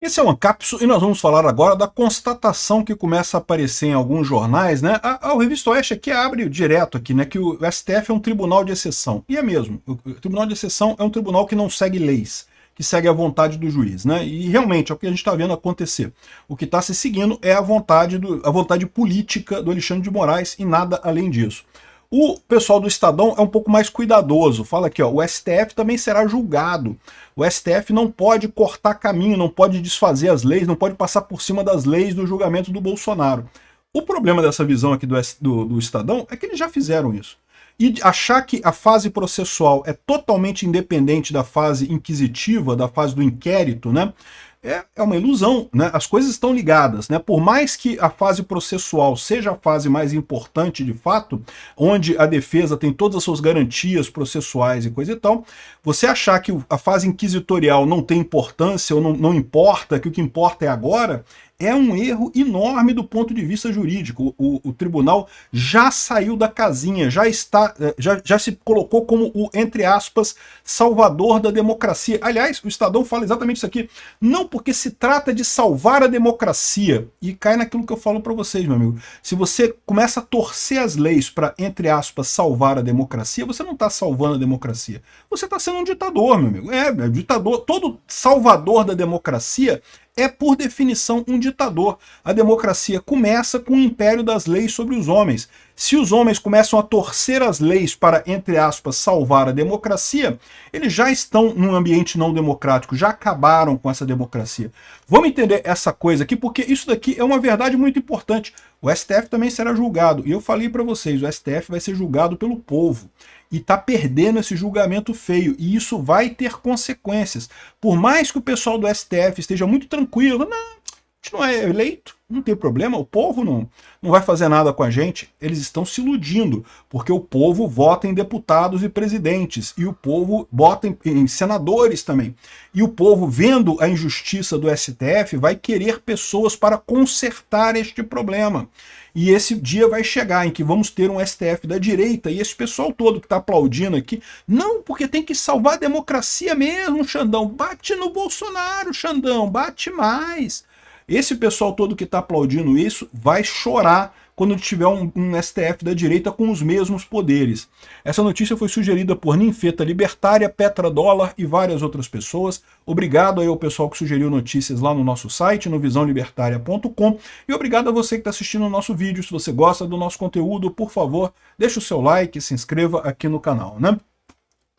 Esse é uma cápsula e nós vamos falar agora da constatação que começa a aparecer em alguns jornais, né? O Revista Oeste aqui abre direto aqui, né? Que o STF é um tribunal de exceção. E é mesmo. O tribunal de exceção é um tribunal que não segue leis, que segue a vontade do juiz, né? E realmente é o que a gente está vendo acontecer. O que está se seguindo é a vontade política do Alexandre de Moraes e nada além disso. O pessoal do Estadão é um pouco mais cuidadoso. Fala aqui, ó, o STF também será julgado. O STF não pode cortar caminho, não pode desfazer as leis, não pode passar por cima das leis do julgamento do Bolsonaro. O problema dessa visão aqui do Estadão é que eles já fizeram isso. E achar que a fase processual é totalmente independente da fase inquisitiva, da fase do inquérito, né? É uma ilusão, né? As coisas estão ligadas, né? Por mais que a fase processual seja a fase mais importante de fato, onde a defesa tem todas as suas garantias processuais e coisa e tal, você achar que a fase inquisitorial não tem importância ou não importa, que o que importa é agora, é um erro enorme do ponto de vista jurídico. O tribunal já saiu da casinha, já se colocou como o, entre aspas, salvador da democracia. Aliás, o Estadão fala exatamente isso aqui. Não porque se trata de salvar a democracia, e cai naquilo que eu falo para vocês, meu amigo. Se você começa a torcer as leis para, entre aspas, salvar a democracia, você não está salvando a democracia. Você está sendo um ditador, meu amigo. É ditador. Todo salvador da democracia é, por definição, um ditador. A democracia começa com o império das leis sobre os homens. Se os homens começam a torcer as leis para, entre aspas, salvar a democracia, eles já estão num ambiente não democrático, já acabaram com essa democracia. Vamos entender essa coisa aqui, porque isso daqui é uma verdade muito importante. O STF também será julgado. E eu falei para vocês, o STF vai ser julgado pelo povo. E está perdendo esse julgamento feio. E isso vai ter consequências. Por mais que o pessoal do STF esteja muito tranquilo, não, a gente não é eleito, não tem problema, o povo não vai fazer nada com a gente. Eles estão se iludindo, porque o povo vota em deputados e presidentes, e o povo vota em senadores também. E o povo, vendo a injustiça do STF, vai querer pessoas para consertar este problema. E esse dia vai chegar em que vamos ter um STF da direita, e esse pessoal todo que está aplaudindo aqui, não, porque tem que salvar a democracia mesmo, Xandão. Bate no Bolsonaro, Xandão, bate mais. Esse pessoal todo que está aplaudindo isso vai chorar quando tiver um STF da direita com os mesmos poderes. Essa notícia foi sugerida por Ninfeta Libertária, Petra Dólar e várias outras pessoas. Obrigado aí ao pessoal que sugeriu notícias lá no nosso site, no visãolibertaria.com. E obrigado a você que está assistindo o nosso vídeo. Se você gosta do nosso conteúdo, por favor, deixe o seu like, se inscreva aqui no canal, né?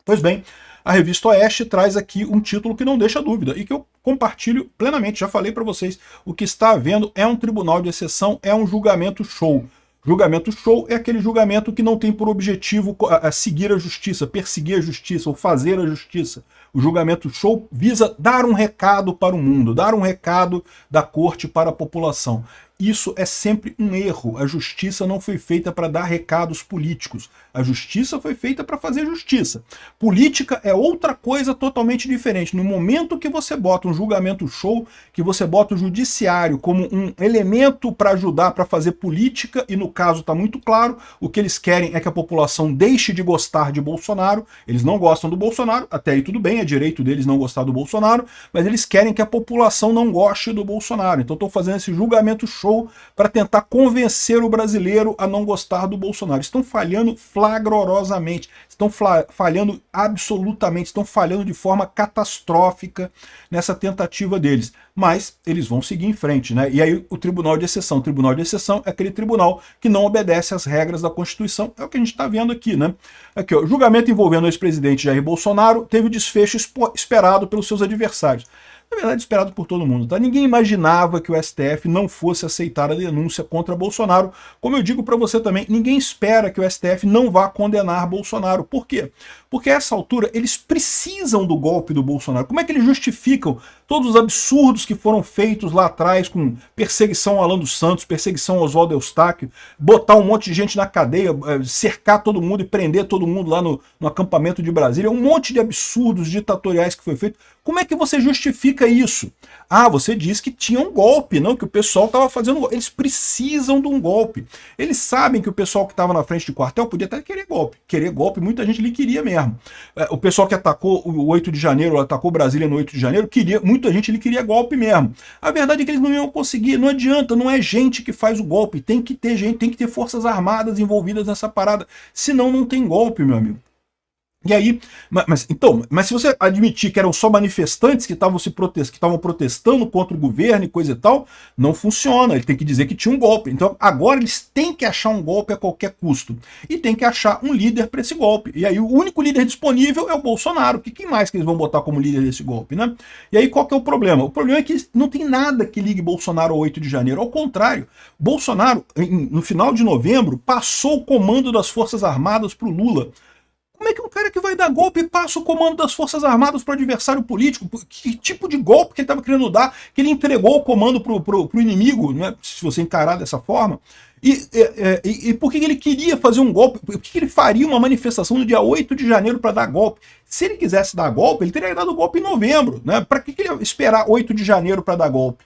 Pois bem, a Revista Oeste traz aqui um título que não deixa dúvida e que eu compartilho plenamente. Já falei para vocês, o que está havendo é um tribunal de exceção, é um julgamento show. Julgamento show é aquele julgamento que não tem por objetivo seguir a justiça, perseguir a justiça ou fazer a justiça. O julgamento show visa dar um recado para o mundo, dar um recado da corte para a população. Isso é sempre um erro. A justiça não foi feita para dar recados políticos. A justiça foi feita para fazer justiça. Política é outra coisa totalmente diferente. No momento que você bota um julgamento show, que você bota o judiciário como um elemento para ajudar para fazer política, e no caso está muito claro, o que eles querem é que a população deixe de gostar de Bolsonaro. Eles não gostam do Bolsonaro, até aí tudo bem, é direito deles não gostar do Bolsonaro, mas eles querem que a população não goste do Bolsonaro. Então estão fazendo esse julgamento show para tentar convencer o brasileiro a não gostar do Bolsonaro. Estão falhando flagrosamente, estão falhando absolutamente, estão falhando de forma catastrófica nessa tentativa deles. Mas eles vão seguir em frente, né? E aí o tribunal de exceção. O tribunal de exceção é aquele tribunal que não obedece às regras da Constituição. É o que a gente está vendo aqui, né? Aqui, ó, julgamento envolvendo o ex-presidente Jair Bolsonaro teve o desfecho esperado pelos seus adversários. Na verdade, esperado por todo mundo, tá? Ninguém imaginava que o STF não fosse aceitar a denúncia contra Bolsonaro. Como eu digo para você também, ninguém espera que o STF não vá condenar Bolsonaro. Por quê? Porque a essa altura eles precisam do golpe do Bolsonaro. Como é que eles justificam todos os absurdos que foram feitos lá atrás com perseguição ao Alan dos Santos, perseguição ao Oswaldo Eustáquio, botar um monte de gente na cadeia, cercar todo mundo e prender todo mundo lá no acampamento de Brasília, um monte de absurdos ditatoriais que foi feito. Como é que você justifica isso? Ah, você diz que tinha um golpe, não, que o pessoal estava fazendo. Eles precisam de um golpe. Eles sabem que o pessoal que estava na frente do quartel podia até querer golpe. Querer golpe, muita gente ali queria mesmo. O pessoal que atacou o 8 de janeiro, atacou Brasília no 8 de janeiro, muita gente ele queria golpe mesmo. A verdade é que eles não iam conseguir, não adianta, não é gente que faz o golpe, tem que ter gente, tem que ter forças armadas envolvidas nessa parada, senão não tem golpe, meu amigo. E aí, mas se você admitir que eram só manifestantes que estavam protestando contra o governo e coisa e tal, não funciona. Ele tem que dizer que tinha um golpe. Então agora eles têm que achar um golpe a qualquer custo. E tem que achar um líder para esse golpe. E aí o único líder disponível é o Bolsonaro. Que quem mais que eles vão botar como líder desse golpe, né? E aí qual que é o problema? O problema é que não tem nada que ligue Bolsonaro ao 8 de janeiro. Ao contrário, Bolsonaro, no final de novembro, passou o comando das Forças Armadas para o Lula. Como é que um cara que vai dar golpe passa o comando das Forças Armadas para o adversário político? Que tipo de golpe que ele estava querendo dar, que ele entregou o comando pro inimigo, né? Se você encarar dessa forma? E por que ele queria fazer um golpe? Por que ele faria uma manifestação no dia 8 de janeiro para dar golpe? Se ele quisesse dar golpe, ele teria dado golpe em novembro, né? Para que ele ia esperar 8 de janeiro para dar golpe?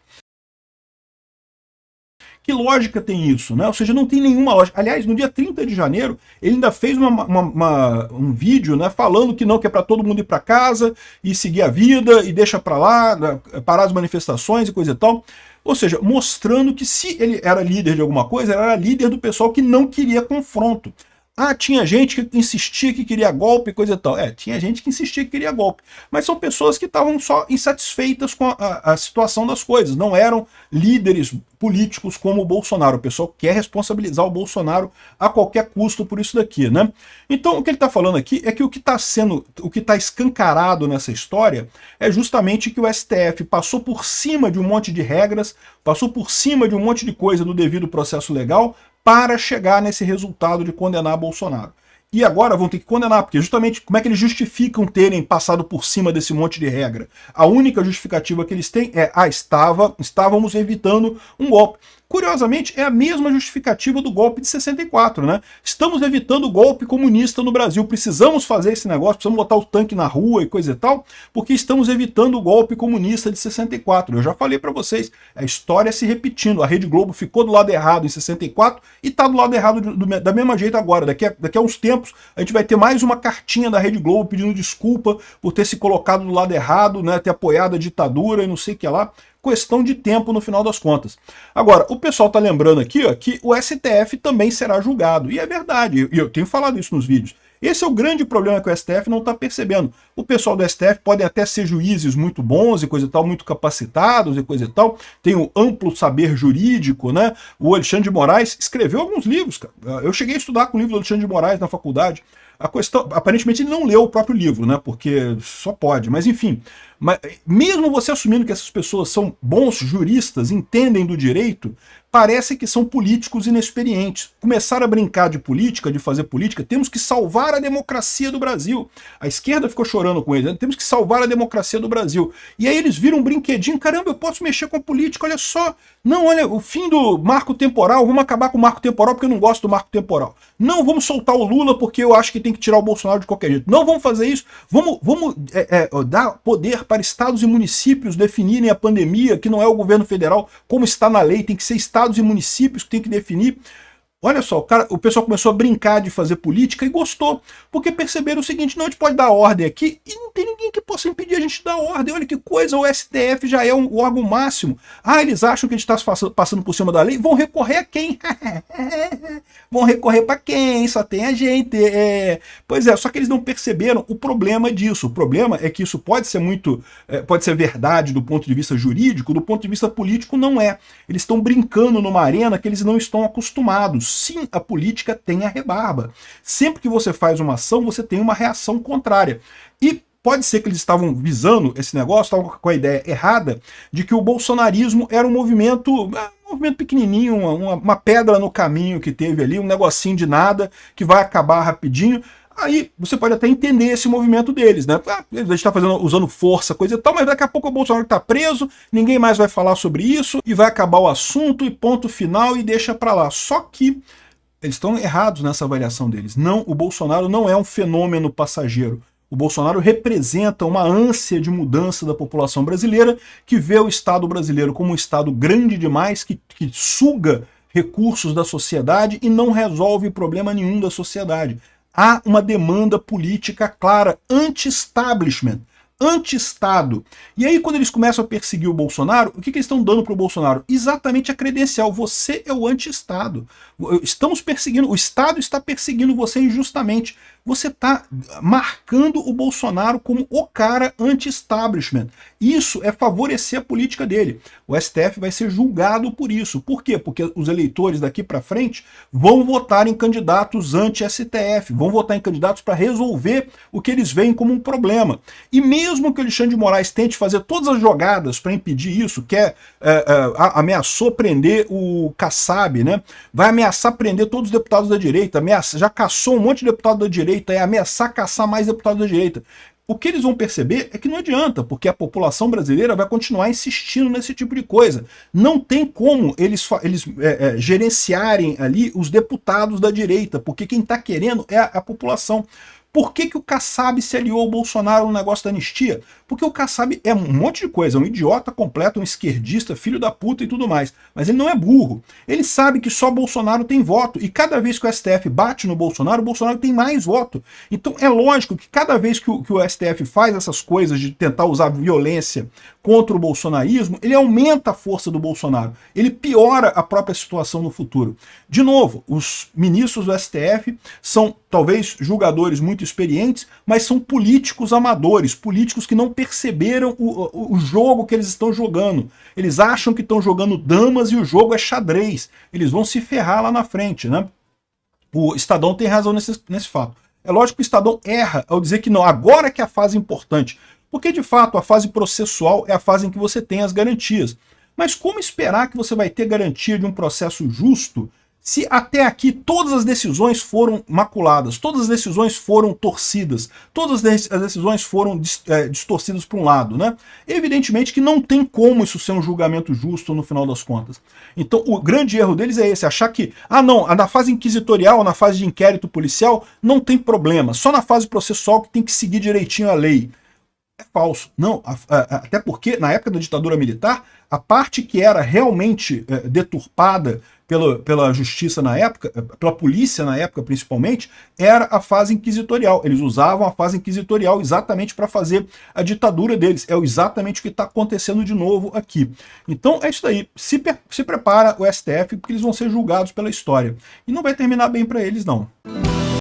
Que lógica tem isso, né? Ou seja, não tem nenhuma lógica. Aliás, no dia 30 de janeiro, ele ainda fez um vídeo, né, falando que não, que é para todo mundo ir para casa e seguir a vida e deixa para lá, né, parar as manifestações e coisa e tal. Ou seja, mostrando que se ele era líder de alguma coisa, ele era líder do pessoal que não queria confronto. Ah, tinha gente que insistia que queria golpe e coisa e tal. Tinha gente que insistia que queria golpe. Mas são pessoas que estavam só insatisfeitas com a situação das coisas. Não eram líderes políticos como o Bolsonaro. O pessoal quer responsabilizar o Bolsonaro a qualquer custo por isso daqui, né? Então, o que ele está falando aqui é que o que está escancarado nessa história é justamente que o STF passou por cima de um monte de regras, passou por cima de um monte de coisa do devido processo legal, para chegar nesse resultado de condenar Bolsonaro. E agora vão ter que condenar, porque justamente como é que eles justificam terem passado por cima desse monte de regra? A única justificativa que eles têm é, estávamos evitando um golpe. Curiosamente, é a mesma justificativa do golpe de 64, né? Estamos evitando o golpe comunista no Brasil, precisamos fazer esse negócio, precisamos botar o tanque na rua e coisa e tal, porque estamos evitando o golpe comunista de 64. Eu já falei para vocês, a história se repetindo, a Rede Globo ficou do lado errado em 64 e está do lado errado da mesma jeito agora. Daqui a uns tempos, a gente vai ter mais uma cartinha da Rede Globo pedindo desculpa por ter se colocado do lado errado, né, ter apoiado a ditadura e não sei o que lá. Questão de tempo no final das contas. Agora, o pessoal tá lembrando aqui, ó, que o STF também será julgado. E é verdade, e eu tenho falado isso nos vídeos. Esse é o grande problema que o STF não está percebendo. O pessoal do STF podem até ser juízes muito bons e coisa e tal, muito capacitados e coisa e tal, tem um amplo saber jurídico, né? O Alexandre de Moraes escreveu alguns livros, cara. Eu cheguei a estudar com o livro do Alexandre de Moraes na faculdade. A questão, aparentemente ele não leu o próprio livro, né? Porque só pode, mas enfim. Mas, mesmo você assumindo que essas pessoas são bons juristas, entendem do direito, parece que são políticos inexperientes. Começaram a brincar de política, de fazer política, temos que salvar a democracia do Brasil. A esquerda ficou chorando com eles, né? Temos que salvar a democracia do Brasil. E aí eles viram um brinquedinho, caramba, eu posso mexer com a política, olha só. Não, olha, o fim do marco temporal, vamos acabar com o marco temporal porque eu não gosto do marco temporal. Não, vamos soltar o Lula porque eu acho que tem que tirar o Bolsonaro de qualquer jeito. Não vamos fazer isso, vamos dar poder para estados e municípios definirem a pandemia, que não é o governo federal, como está na lei, tem que ser estados e municípios que tem que definir. Olha só, o pessoal começou a brincar de fazer política e gostou, porque perceberam o seguinte, não, a gente pode dar ordem aqui e não tem ninguém que possa impedir a gente de dar ordem. Olha que coisa, o STF já é o órgão máximo. Ah, eles acham que a gente está passando por cima da lei, vão recorrer a quem? Vão recorrer para quem? Só tem a gente. Pois é, só que eles não perceberam o problema disso. O problema é que isso pode ser pode ser verdade do ponto de vista jurídico, do ponto de vista político não é. Eles estão brincando numa arena que eles não estão acostumados. Sim, a política tem a rebarba. Sempre que você faz uma ação, você tem uma reação contrária. E pode ser que eles estavam visando esse negócio, estavam com a ideia errada de que o bolsonarismo era um movimento pequenininho, uma pedra no caminho que teve ali, um negocinho de nada, que vai acabar rapidinho. Aí você pode até entender esse movimento deles, né? A gente está usando força, coisa e tal, mas daqui a pouco o Bolsonaro está preso, ninguém mais vai falar sobre isso, e vai acabar o assunto, e ponto final, e deixa para lá. Só que eles estão errados nessa avaliação deles. Não, o Bolsonaro não é um fenômeno passageiro. O Bolsonaro representa uma ânsia de mudança da população brasileira, que vê o Estado brasileiro como um Estado grande demais, que suga recursos da sociedade e não resolve problema nenhum da sociedade. Há uma demanda política clara, anti-establishment. anti-Estado. E aí, quando eles começam a perseguir o Bolsonaro, o que eles estão dando para o Bolsonaro? Exatamente a credencial. Você é o anti-Estado. Estamos perseguindo, o Estado está perseguindo você injustamente. Você está marcando o Bolsonaro como o cara anti-establishment. Isso é favorecer a política dele. O STF vai ser julgado por isso. Por quê? Porque os eleitores daqui para frente vão votar em candidatos anti-STF, vão votar em candidatos para resolver o que eles veem como um problema. E mesmo que o Alexandre de Moraes tente fazer todas as jogadas para impedir isso, ameaçou prender o Kassab, né? Vai ameaçar prender todos os deputados da direita, já caçou um monte de deputado da direita, é ameaçar caçar mais deputados da direita. O que eles vão perceber é que não adianta, porque a população brasileira vai continuar insistindo nesse tipo de coisa. Não tem como eles gerenciarem ali os deputados da direita, porque quem está querendo é a população. Por que o Kassab se aliou ao Bolsonaro no negócio da anistia? Porque o Kassab é um monte de coisa, um idiota completo, um esquerdista, filho da puta e tudo mais. Mas ele não é burro. Ele sabe que só Bolsonaro tem voto. E cada vez que o STF bate no Bolsonaro, o Bolsonaro tem mais voto. Então é lógico que cada vez que o STF faz essas coisas de tentar usar violência contra o bolsonarismo, ele aumenta a força do Bolsonaro. Ele piora a própria situação no futuro. De novo, os ministros do STF são talvez julgadores muito experientes, mas são políticos amadores, políticos que não perceberam o jogo que eles estão jogando. Eles acham que estão jogando damas e o jogo é xadrez. Eles vão se ferrar lá na frente, né? O Estadão tem razão nesse fato. É lógico que o Estadão erra ao dizer que não, agora que é a fase importante. Porque, de fato, a fase processual é a fase em que você tem as garantias. Mas como esperar que você vai ter garantia de um processo justo se até aqui todas as decisões foram maculadas, todas as decisões foram torcidas, todas as decisões foram distorcidas para um lado, né? Evidentemente que não tem como isso ser um julgamento justo no final das contas. Então o grande erro deles é esse, achar que, não, na fase inquisitorial, na fase de inquérito policial, não tem problema, só na fase processual que tem que seguir direitinho a lei. É falso. Não, até porque na época da ditadura militar, a parte que era realmente deturpada pela justiça na época, pela polícia na época principalmente, era a fase inquisitorial. Eles usavam a fase inquisitorial exatamente para fazer a ditadura deles. É exatamente o que está acontecendo de novo aqui. Então é isso daí. Se prepara o STF, porque eles vão ser julgados pela história. E não vai terminar bem para eles, não.